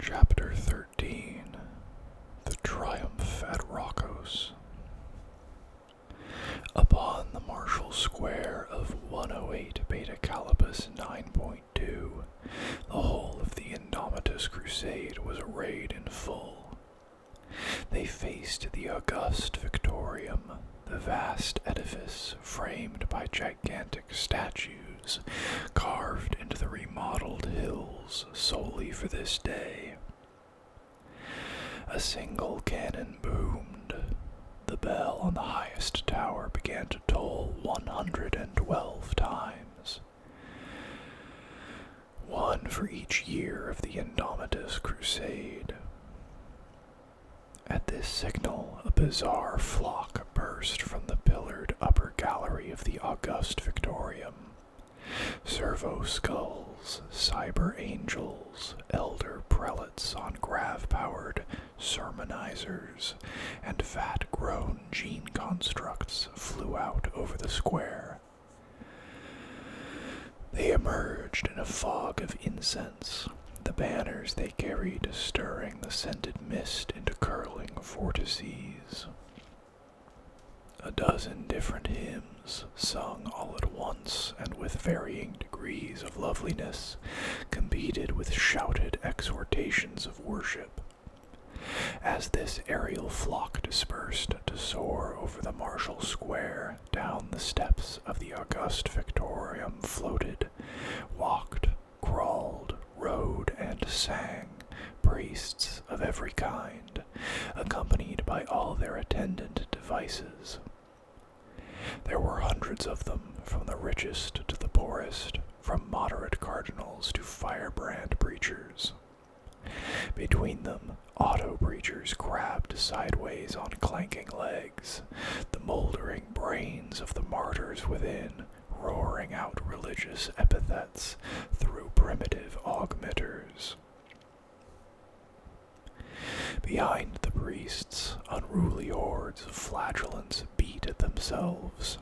Chapter 13. The Triumph at Raukos. Upon the martial square of 108 Beta Calibus 9.2, the whole of the Indomitus Crusade was arrayed in full. They faced the august Victorium, the vast edifice framed by gigantic statues carved into the remodeled hills solely for this day. A single cannon boomed. The bell on the highest tower began to toll 112 times. One for each year of the Indomitus Crusade. At this signal, a bizarre flock burst from the pillared upper gallery of the august Victorium. Servo skulls, cyber angels, elder prelates on grav-powered sermonizers, and fat-grown gene constructs flew out over the square. They emerged in a fog of incense, the banners they carried stirring the scented mist into curling vortices. A dozen different hymns, sung all at once and with varying degrees of loveliness, competed with shouted exhortations of worship. As this aerial flock dispersed to soar over the martial square, down the steps of the august Victorium floated, walked, crawled, rode, and sang priests of every kind, accompanied by all their attendant devices. There were hundreds of them, from the richest to the poorest, from moderate cardinals to firebrand preachers. Between them, auto-preachers crabbed sideways on clanking legs, the moldering brains of the martyrs within, roaring out religious epithets through primitive augmenters. Behind the priests, unruly hordes of flagellants beat at themselves.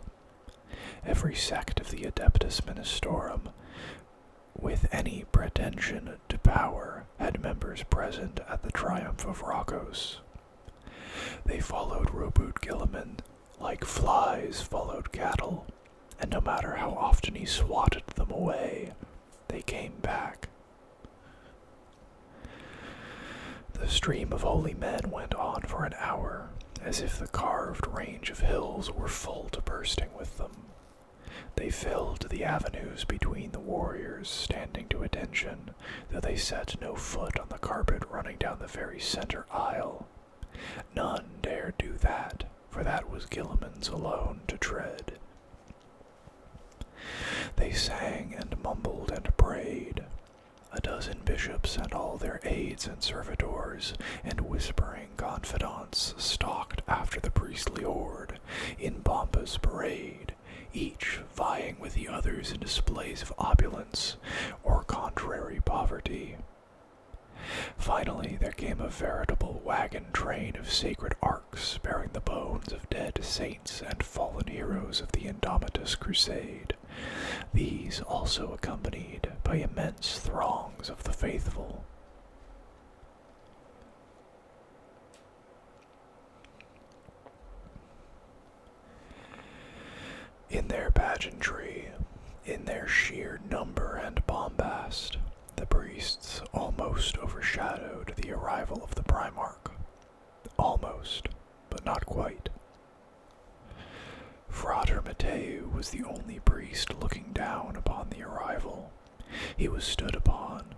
Every sect of the Adeptus Ministorum, with any pretension to power, had members present at the triumph of Raukos. They followed Robert Gilliman like flies followed cattle, and no matter how often he swatted them away, they came back. The stream of holy men went on for an hour, as if the carved range of hills were full to bursting with them. They filled the avenues between the warriors standing to attention, though they set no foot on the carpet running down the very center aisle. None dared do that, for that was Gilliman's alone to tread. They sang and mumbled and prayed. A dozen bishops and all their aides and servitors and whispering confidants stalked after the priestly horde in pompous parade, each vying with the others in displays of opulence or contrary poverty. Finally, there came a veritable wagon train of sacred arks bearing the bones of dead saints and fallen heroes of the Indomitus Crusade, these also accompanied by immense throngs of the faithful. In their pageantry, in their sheer number and bombast, the priests almost overshadowed the arrival of the Primarch. Almost, but not quite. Frater Matteu was the only priest looking down upon the arrival. He was stood upon.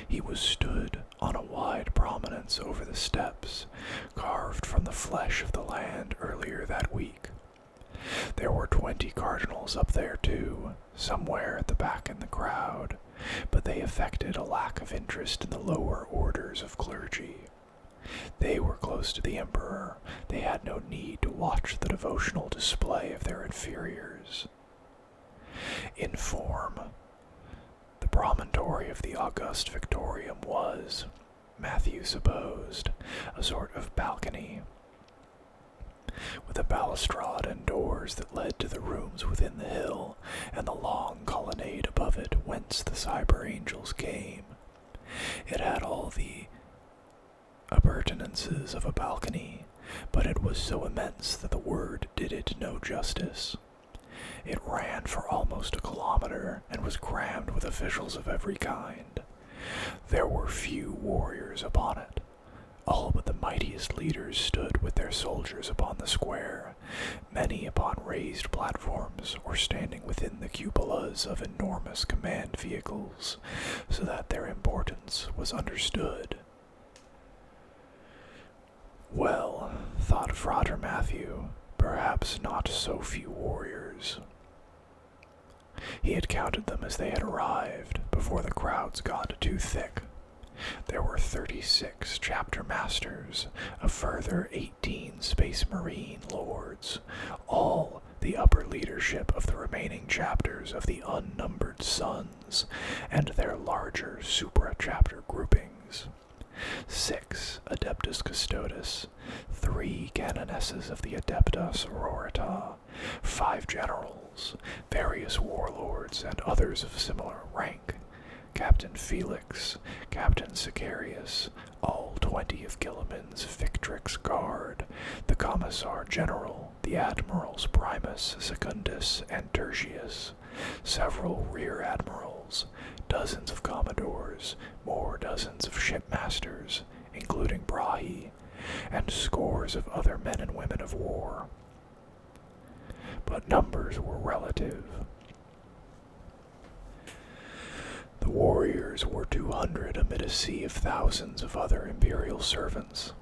He was stood on a wide prominence over the steps, carved from the flesh of the land earlier that week. There were 20 cardinals up there too, somewhere at the back in the crowd, but they affected a lack of interest in the lower orders of clergy. They were close to the Emperor. They had no need to watch the devotional display of their inferiors. In form, the promontory of the august Victorium was, Matthew supposed, a sort of balcony, with a balustrade and doors that led to the rooms within the hill, and the long colonnade above it whence once the Cyber Angels came. It had all the appurtenances of a balcony, but it was so immense that the word did it no justice. It ran for almost a kilometer and was crammed with officials of every kind. There were few warriors upon it. All but the mightiest leaders stood with their soldiers upon the square, many upon raised platforms or standing within the cupolas of enormous command vehicles, so that their importance was understood. Well, thought Frater Matthew, perhaps not so few warriors. He had counted them as they had arrived, before the crowds got too thick. There were 36 chapter masters, a further 18 Space Marine lords, all the upper leadership of the remaining chapters of the unnumbered suns, and their larger supra-chapter groupings. 6 Adeptus Custodes, 3 Canonesses of the Adepta Sororita, 5 generals, various warlords, and others of similar rank, Captain Felix, Captain Sicarius, all 20 of Gilliman's Victrix Guard, the Commissar General, the Admirals Primus, Secundus, and Tertius, several Rear Admirals, dozens of Commodores, more dozens of shipmasters, including Brahi, and scores of other men and women of war. But numbers were relative. The warriors were 200 amid a sea of thousands of other Imperial servants,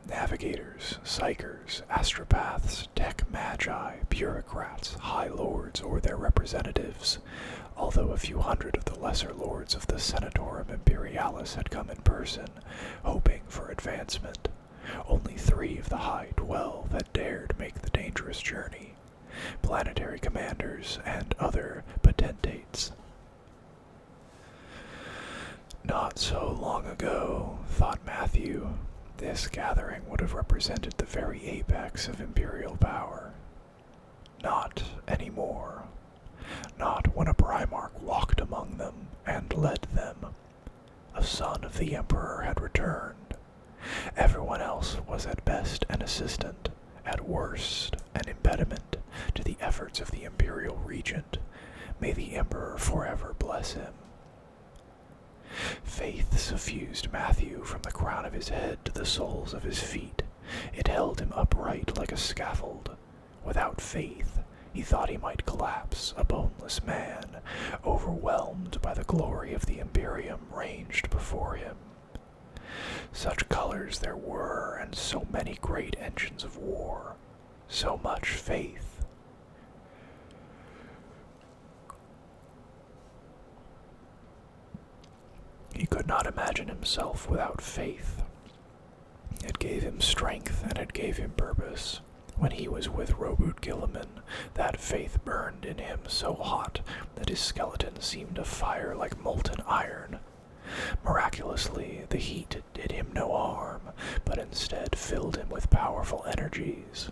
navigators, psychers, astropaths, tech magi, bureaucrats, high lords or their representatives, although a few hundred of the lesser lords of the Senatorum Imperialis had come in person, hoping for advancement. Only 3 of the high 12 had dared make the dangerous journey, planetary commanders and other potentates. Not so long ago, thought Matthew, this gathering would have represented the very apex of Imperial power. Not anymore. Not when a Primarch walked among them and led them. A son of the Emperor had returned. Everyone else was at best an assistant, at worst an impediment to the efforts of the Imperial Regent. May the Emperor forever bless him. Faith suffused Matthew from the crown of his head to the soles of his feet. It held him upright like a scaffold. Without faith, he thought he might collapse, a boneless man, overwhelmed by the glory of the Imperium ranged before him. Such colors there were, and so many great engines of war, so much faith. He could not imagine himself without faith. It gave him strength, and it gave him purpose. When he was with Robert Gilliman, that faith burned in him so hot that his skeleton seemed afire like molten iron. Miraculously, the heat did him no harm, but instead filled him with powerful energies.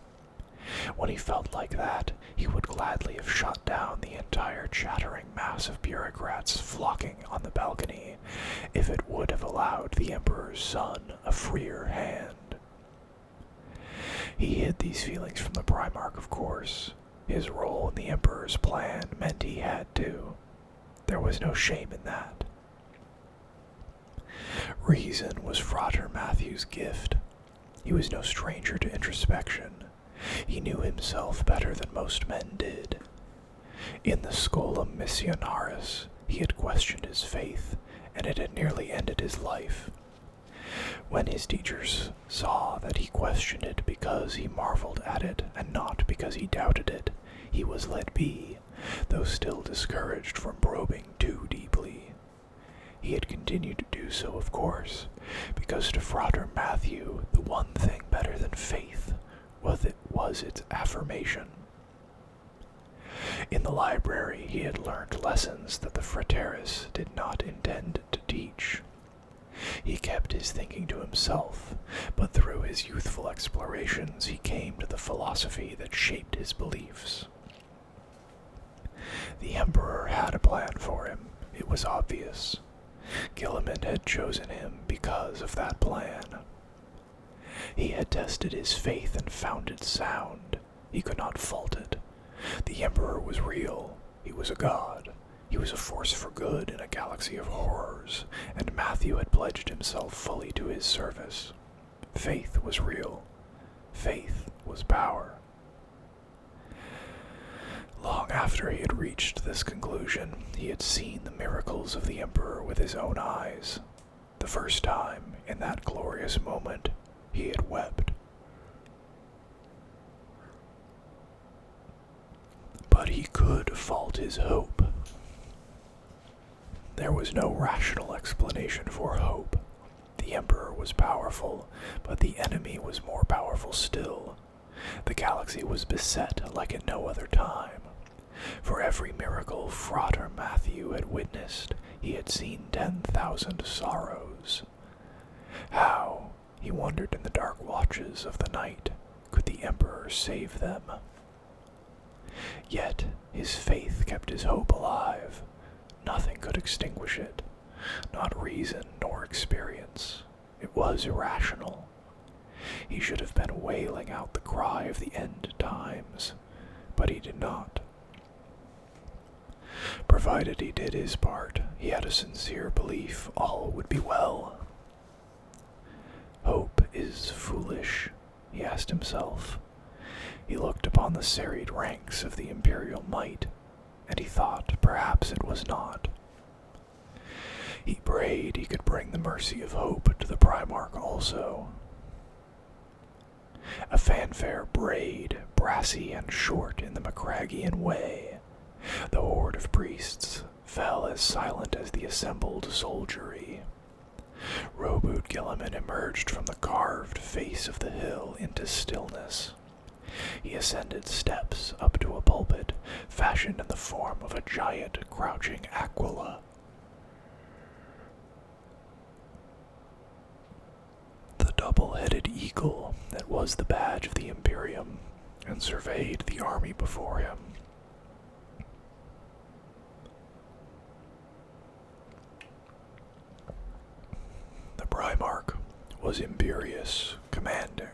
When he felt like that, he would gladly have shot down the entire chattering mass of bureaucrats flocking on the balcony, if it would have allowed the Emperor's son a freer hand. He hid these feelings from the Primarch, of course. His role in the Emperor's plan meant he had to. There was no shame in that. Reason was Frater Matthew's gift. He was no stranger to introspection. He knew himself better than most men did. In the Scolum Missionaris, he had questioned his faith, and it had nearly ended his life. When his teachers saw that he questioned it because he marveled at it and not because he doubted it, he was let be, though still discouraged from probing too deeply. He had continued to do so, of course, because to Frater Matthew the one thing better than faith was its affirmation. In the library he had learned lessons that the Frateris did not intend to teach. He kept his thinking to himself, but through his youthful explorations he came to the philosophy that shaped his beliefs. The Emperor had a plan for him. It was obvious. Gilliman had chosen him because of that plan. He had tested his faith and found it sound. He could not fault it. The Emperor was real. He was a god. He was a force for good in a galaxy of horrors, and Matthew had pledged himself fully to his service. Faith was real. Faith was power. Long after he had reached this conclusion, he had seen the miracles of the Emperor with his own eyes. The first time, in that glorious moment, he had wept. But he could fault his hope. There was no rational explanation for hope. The Emperor was powerful, but the enemy was more powerful still. The galaxy was beset like at no other time. For every miracle Frater Matthew had witnessed, he had seen 10,000 sorrows. How, he wondered in the dark watches of the night, could the Emperor save them? Yet his faith kept his hope alive. Nothing could extinguish it, not reason nor experience. It was irrational. He should have been wailing out the cry of the end times, but he did not. Provided he did his part, he had a sincere belief all would be well. Hope is foolish, he asked himself. He looked upon the serried ranks of the Imperial might, and he thought perhaps it was not. He prayed he could bring the mercy of hope to the Primarch also. A fanfare brayed, brassy and short in the Macragian way. The horde of priests fell as silent as the assembled soldiery. Roboot Gilliman emerged from the carved face of the hill into stillness. He ascended steps up to a pulpit fashioned in the form of a giant crouching aquila. The double-headed eagle that was the badge of the Imperium, and surveyed the army before him. The Primarch was imperious, commanding,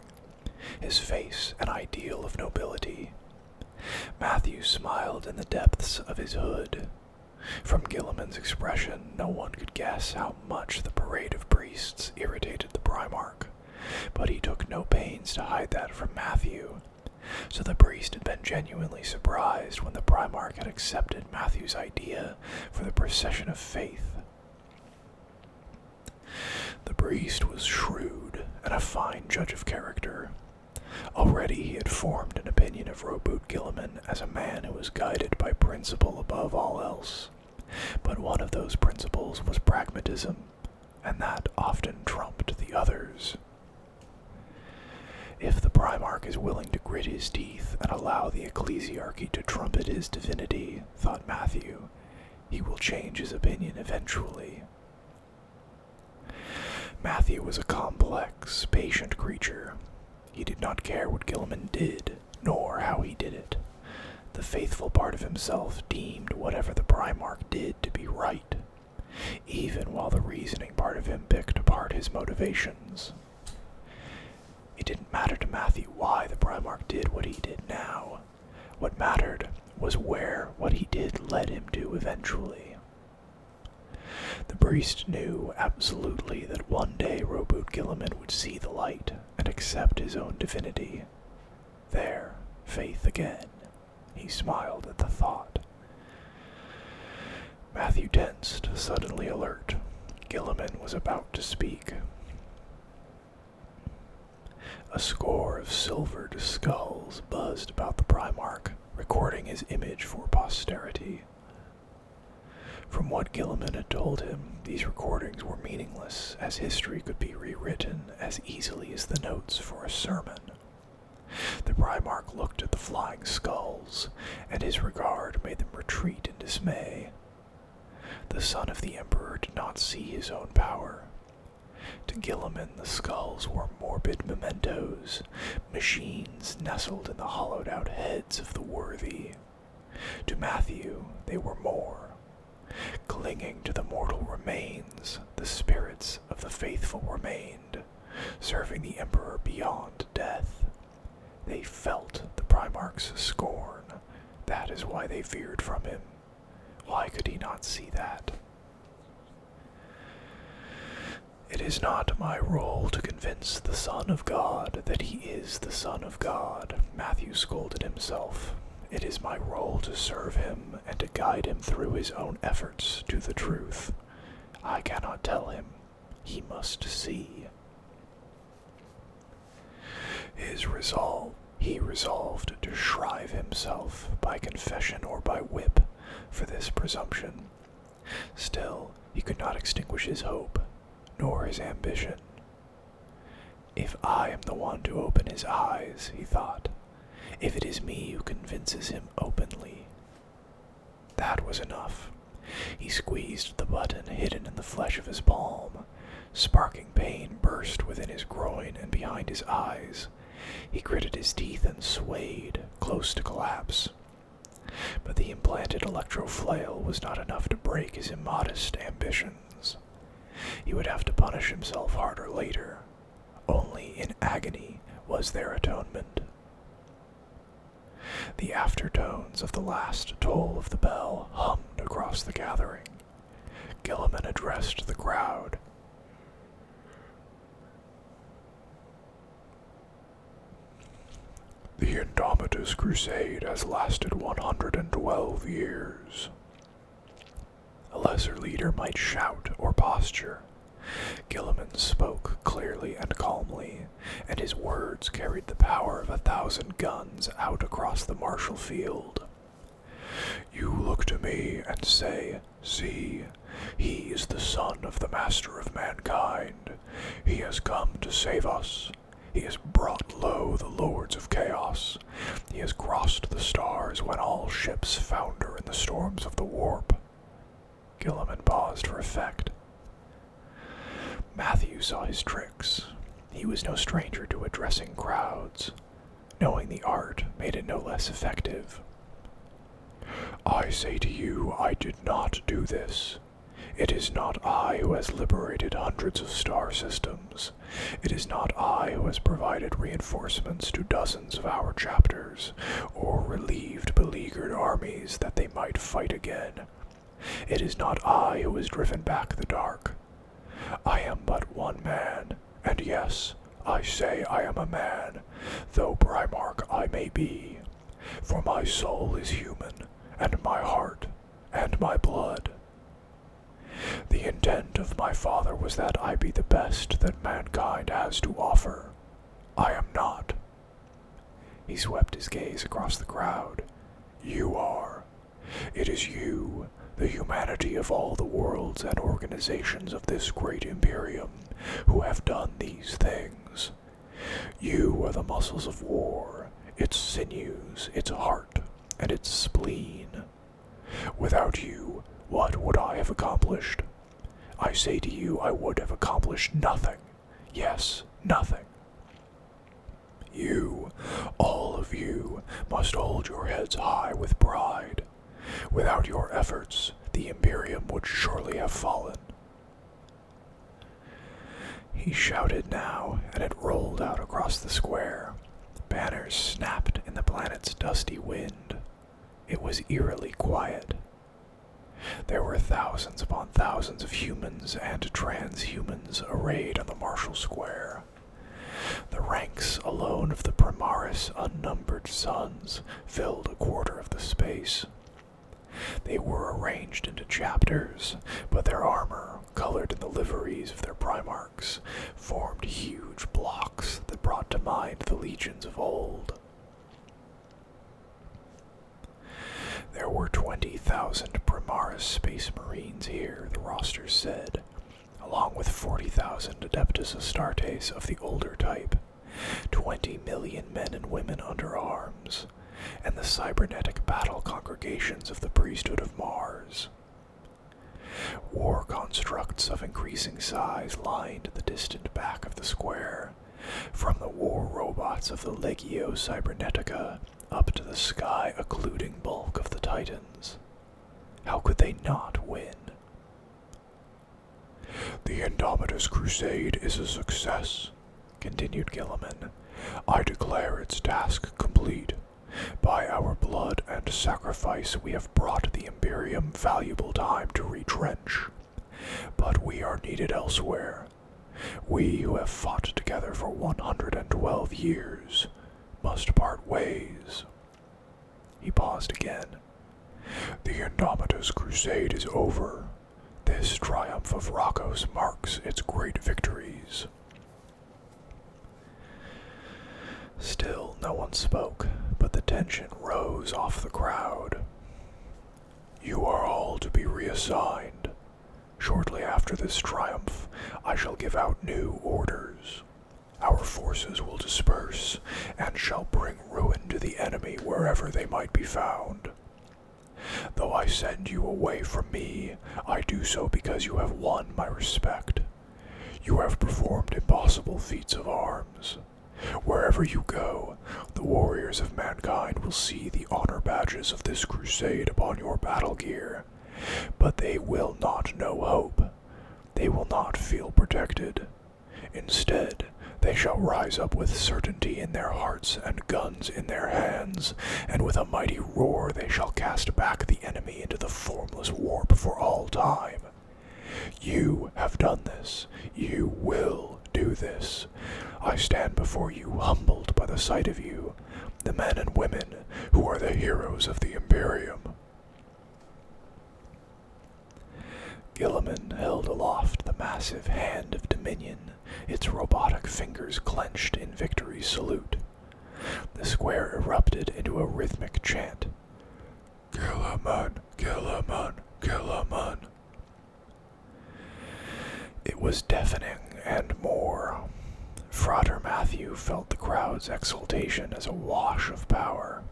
his face an ideal of nobility. Matthew smiled in the depths of his hood. From Gilliman's expression, no one could guess how much the parade of priests irritated the Primarch, but he took no pains to hide that from Matthew. So the priest had been genuinely surprised when the Primarch had accepted Matthew's idea for the procession of faith. The priest was shrewd and a fine judge of character. Already he had formed an opinion of Roboot Gilliman as a man who was guided by principle above all else. But one of those principles was pragmatism, and that often trumped the others. If the Primarch is willing to grit his teeth and allow the ecclesiarchy to trumpet his divinity, thought Matthew, he will change his opinion eventually. Matthew was a complex, patient creature. He did not care what Gilliman did, nor how he did it. The faithful part of himself deemed whatever the Primarch did to be right, even while the reasoning part of him picked apart his motivations. It didn't matter to Matthew why the Primarch did what he did now. What mattered was where what he did led him to eventually. The priest knew absolutely that one day Roboot Gilliman would see the light and accept his own divinity. There, faith again. He smiled at the thought. Matthew tensed, suddenly alert. Gilliman was about to speak. A score of silvered skulls buzzed about the Primarch, recording his image for posterity. From what Gilliman had told him, these recordings were meaningless, as history could be rewritten as easily as the notes for a sermon. The Primarch looked at the flying skulls, and his regard made them retreat in dismay. The son of the Emperor did not see his own power. To Gilliman, the skulls were morbid mementos, machines nestled in the hollowed-out heads of the worthy. To Matthew, they were more. Clinging to faithful remained, serving the Emperor beyond death. They felt the Primarch's scorn. That is why they veered from him. Why could he not see that? It is not my role to convince the Son of God that he is the Son of God, Matthew scolded himself. It is my role to serve him and to guide him through his own efforts to the truth. I cannot tell him. He must see. He resolved to shrive himself by confession or by whip for this presumption. Still, he could not extinguish his hope, nor his ambition. If I am the one to open his eyes, he thought, if it is me who convinces him openly. That was enough. He squeezed the button hidden in the flesh of his palm. Sparking pain burst within his groin and behind his eyes. He gritted his teeth and swayed, close to collapse. But the implanted electro-flail was not enough to break his immodest ambitions. He would have to punish himself harder later. Only in agony was there atonement. The aftertones of the last toll of the bell hummed across the gathering. Gilliman addressed the crowd. The Indomitus Crusade has lasted 112 years. A lesser leader might shout or posture. Gilliman spoke clearly and calmly, and his words carried the power of 1,000 guns out across the martial field. You look to me and say, see, he is the son of the master of mankind. He has come to save us. He has brought low the lords of chaos. He has crossed the stars when all ships founder in the storms of the warp. Gilliman paused for effect. Matthew saw his tricks. He was no stranger to addressing crowds. Knowing the art made it no less effective. I say to you, I did not do this. It is not I who has liberated hundreds of star systems. It is not I who has provided reinforcements to dozens of our chapters, or relieved beleaguered armies that they might fight again. It is not I who has driven back the dark. I am but one man, and yes, I say I am a man, though Primarch I may be, for my soul is human, and my heart, and my blood. The intent of my father was that I be the best that mankind has to offer. I am not. He swept his gaze across the crowd. You are. It is you, the humanity of all the worlds and organizations of this great Imperium, who have done these things. You are the muscles of war, its sinews, its heart, and its spleen. Without you, what would I have accomplished? I say to you, I would have accomplished nothing. Yes, nothing. You, all of you, must hold your heads high with pride. Without your efforts, the Imperium would surely have fallen. He shouted now, and it rolled out across the square. Banners snapped in the planet's dusty wind. It was eerily quiet. There were thousands upon thousands of humans and transhumans arrayed on the martial square. The ranks alone of the Primaris' unnumbered sons filled a quarter of the space. They were arranged into chapters, but their armor, colored in the liveries of their Primarchs, formed huge blocks that brought to mind the legions of old. There were 20,000 Primaris Space Marines here, the rosters said, along with 40,000 Adeptus Astartes of the older type, 20 million men and women under arms, and the cybernetic battle congregations of the priesthood of Mars. War constructs of increasing size lined the distant back of the square, from the war robots of the Legio Cybernetica up to the sky-occluding bulk of the Titans. How could they not win? The The Indomitus Crusade is a success, continued Gilliman. I declare its task complete. By our blood and sacrifice we have brought the Imperium valuable time to retrench. But we are needed elsewhere. We who have fought together for 112 years must part ways. He paused again. The Indomitus Crusade is over. This triumph of Raukos marks its great victories. Still no one spoke, but the tension rose off the crowd. You are all to be reassigned. Shortly after this triumph, I shall give out new orders. Our forces will disperse, and shall bring ruin to the enemy wherever they might be found. Though I send you away from me, I do so because you have won my respect. You have performed impossible feats of arms. Wherever you go, the warriors of mankind will see the honor badges of this crusade upon your battle gear, but they will not know hope. They will not feel protected. Instead, they shall rise up with certainty in their hearts and guns in their hands, and with a mighty roar they shall cast back the enemy into the formless warp for all time. You have done this. You will do this. I stand before you humbled by the sight of you, the men and women who are the heroes of the Imperium. Gilliman held aloft the massive hand of dominion, its robotic fingers clenched in victory's salute. The square erupted into a rhythmic chant. Gilliman, Gilliman, Gilliman. It was deafening and more. Frater Matthew felt the crowd's exultation as a wash of power.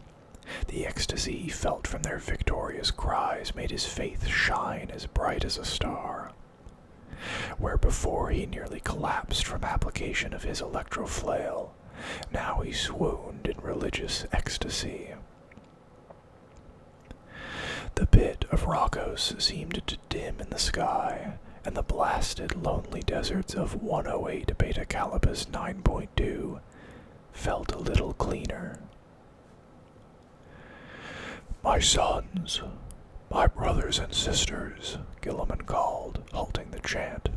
The ecstasy he felt from their victorious cries made his faith shine as bright as a star. Where before he nearly collapsed from application of his electroflail, now he swooned in religious ecstasy. The pit of Raukos seemed to dim in the sky, and the blasted, lonely deserts of 108 Beta Calibus 9.2 felt a little cleaner. My sons, my brothers and sisters, Gilliman called, halting the chant.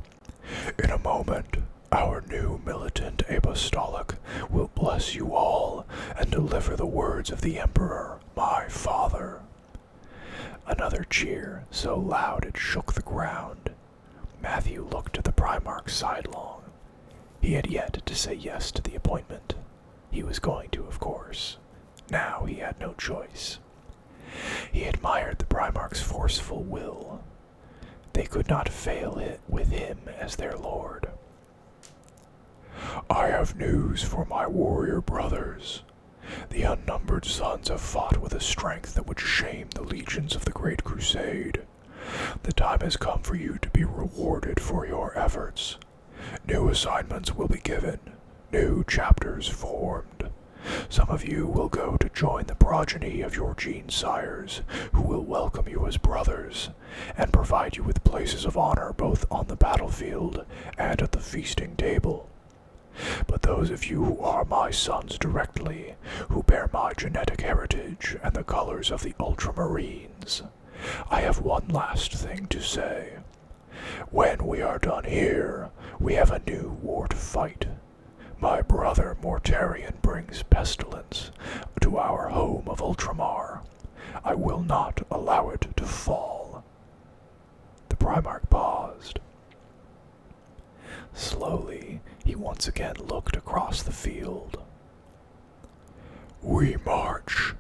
In a moment, our new militant apostolic will bless you all and deliver the words of the Emperor, my father. Another cheer, so loud it shook the ground. Matthew looked at the Primarch sidelong. He had yet to say yes to the appointment. He was going to, of course. Now he had no choice. He admired the Primarch's forceful will. They could not fail it with him as their lord. I have news for my warrior brothers. The unnumbered sons have fought with a strength that would shame the legions of the Great Crusade. The time has come for you to be rewarded for your efforts. New assignments will be given, new chapters formed. Some of you will go to join the progeny of your gene sires, who will welcome you as brothers, and provide you with places of honor both on the battlefield and at the feasting table. But those of you who are my sons directly, who bear my genetic heritage and the colors of the Ultramarines, I have one last thing to say. When we are done here, we have a new war to fight. My brother Mortarion brings pestilence to our home of Ultramar. I will not allow it to fall. The Primarch paused. Slowly, he once again looked across the field. We march